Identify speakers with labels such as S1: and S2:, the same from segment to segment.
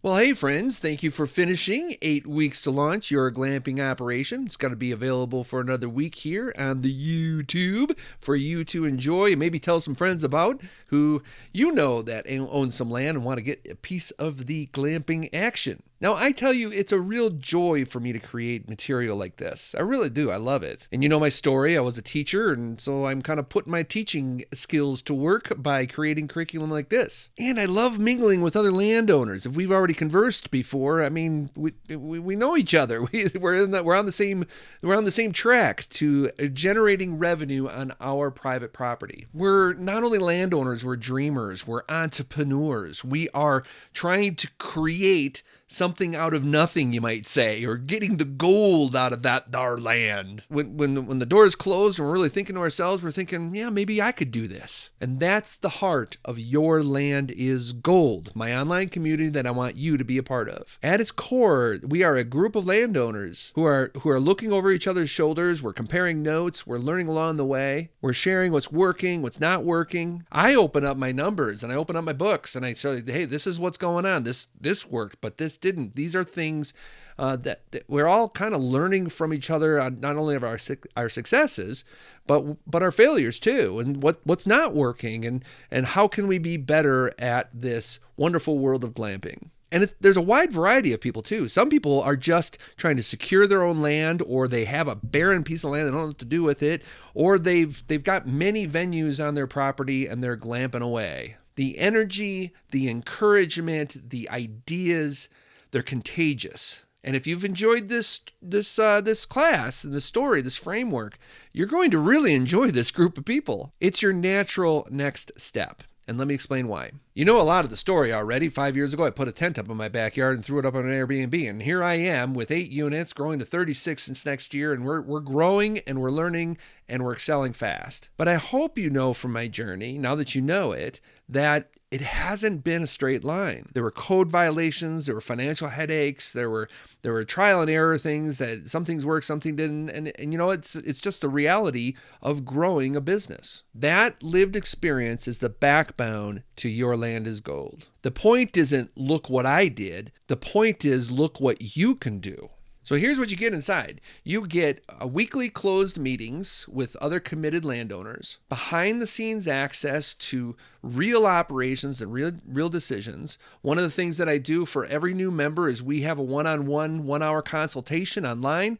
S1: Well, hey friends, thank you for finishing 8 weeks to launch your glamping operation. It's going to be available for another week here on the YouTube for you to enjoy and maybe tell some friends about who you know that own some land and want to get a piece of the glamping action. Now, I tell you, it's a real joy for me to create material like this. I really do. I love it. And you know my story. I was a teacher, and so I'm kind of putting my teaching skills to work by creating curriculum like this. And I love mingling with other landowners. If we've already conversed before, I mean, we know each other. We're on the same track to generating revenue on our private property. We're not only landowners, we're dreamers, we're entrepreneurs. We are trying to create something out of nothing, you might say, or getting the gold out of that our land. When the door is closed and we're really thinking to ourselves, we're thinking, yeah, maybe I could do this. And that's the heart of Your Land is Gold, my online community that I want you to be a part of. At its core, we are a group of landowners who are looking over each other's shoulders. We're comparing notes. We're learning along the way. We're sharing what's working, what's not working. I open up my numbers and I open up my books and I say, hey, this is what's going on. This worked, but this didn't. These are things that we're all kind of learning from each other on not only of our successes, but our failures too, and what's not working, and how can we be better at this wonderful world of glamping. And there's a wide variety of people too. Some people are just trying to secure their own land, or they have a barren piece of land, they don't know what to do with it, or they've got many venues on their property and they're glamping away. The energy, the encouragement, the ideas, they're contagious. And if you've enjoyed this class and this story, this framework, you're going to really enjoy this group of people. It's your natural next step. And let me explain why. You know a lot of the story already. 5 years ago, I put a tent up in my backyard and threw it up on an Airbnb. And here I am with 8 units, growing to 36 since next year. And we're growing and we're learning and we're excelling fast. But I hope you know from my journey, now that you know it, that it hasn't been a straight line. There were code violations, there were financial headaches, there were trial and error things that some things worked, something didn't. And you know, it's just the reality of growing a business. That lived experience is the backbone to Your Land is Gold. The point isn't look what I did. The point is look what you can do. So here's what you get inside. You get weekly closed meetings with other committed landowners, behind the scenes access to real operations and real decisions. One of the things that I do for every new member is we have a one-on-one 1-hour consultation online.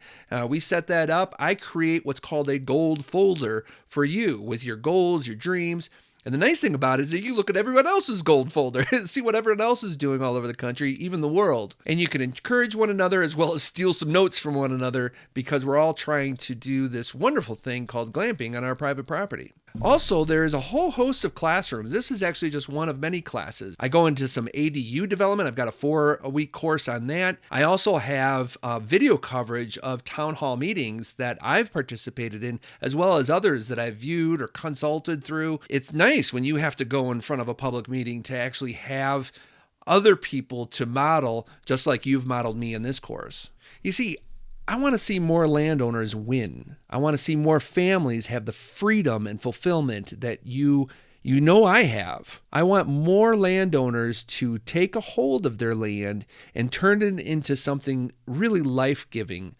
S1: We set that up. I create what's called a gold folder for you with your goals, your dreams. And the nice thing about it is that you look at everyone else's gold folder and see what everyone else is doing all over the country, even the world. And you can encourage one another as well as steal some notes from one another, because we're all trying to do this wonderful thing called glamping on our private property. Also, there is a whole host of classrooms. This is actually just one of many classes. I go into some ADU development. I've got a 4-week course on that. I also have video coverage of town hall meetings that I've participated in, as well as others that I've viewed or consulted through. It's nice when you have to go in front of a public meeting to actually have other people to model, just like you've modeled me in this course. You see, I want to see more landowners win. I want to see more families have the freedom and fulfillment that you know I have. I want more landowners to take a hold of their land and turn it into something really life-giving.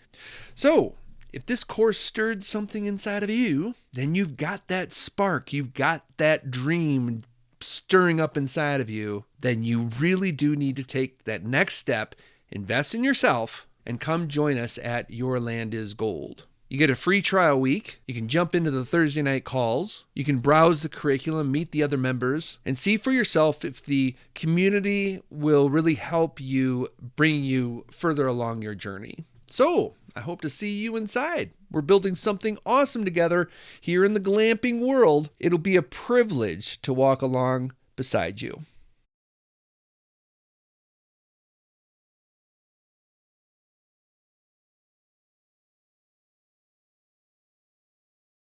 S1: So, if this course stirred something inside of you, then you've got that spark, you've got that dream stirring up inside of you, then you really do need to take that next step, invest in yourself, and come join us at Your Land is Gold. You get a free trial week. You can jump into the Thursday night calls. You can browse the curriculum, meet the other members, and see for yourself if the community will really help you bring you further along your journey. So, I hope to see you inside. We're building something awesome together here in the glamping world. It'll be a privilege to walk along beside you.